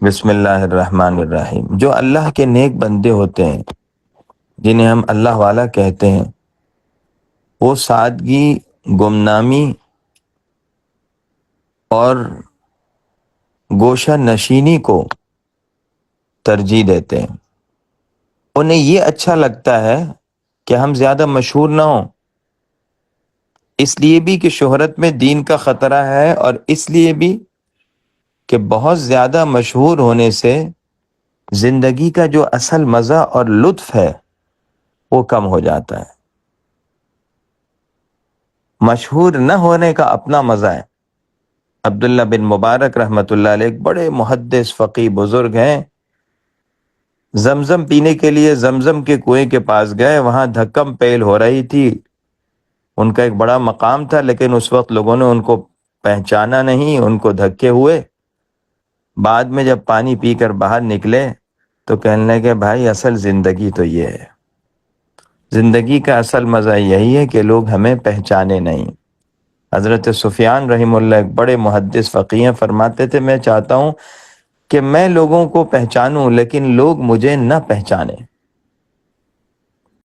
بسم اللہ الرحمن الرحیم۔ جو اللہ کے نیک بندے ہوتے ہیں، جنہیں ہم اللہ والا کہتے ہیں، وہ سادگی، گمنامی اور گوشہ نشینی کو ترجیح دیتے ہیں۔ انہیں یہ اچھا لگتا ہے کہ ہم زیادہ مشہور نہ ہوں، اس لیے بھی کہ شہرت میں دین کا خطرہ ہے، اور اس لیے بھی کہ بہت زیادہ مشہور ہونے سے زندگی کا جو اصل مزہ اور لطف ہے وہ کم ہو جاتا ہے۔ مشہور نہ ہونے کا اپنا مزہ ہے۔ عبداللہ بن مبارک رحمۃ اللہ علیہ ایک بڑے محدث فقی بزرگ ہیں، زمزم پینے کے لیے زمزم کے کنویں کے پاس گئے، وہاں دھکم پیل ہو رہی تھی، ان کا ایک بڑا مقام تھا، لیکن اس وقت لوگوں نے ان کو پہچانا نہیں، ان کو دھکے ہوئے۔ بعد میں جب پانی پی کر باہر نکلے تو کہنے لگے بھائی اصل زندگی تو یہ ہے، زندگی کا اصل مزہ یہی ہے کہ لوگ ہمیں پہچانے نہیں۔ حضرت سفیان رحمہ اللہ ایک بڑے محدث فقیہ ہیں، فرماتے تھے میں چاہتا ہوں کہ میں لوگوں کو پہچانوں لیکن لوگ مجھے نہ پہچانیں۔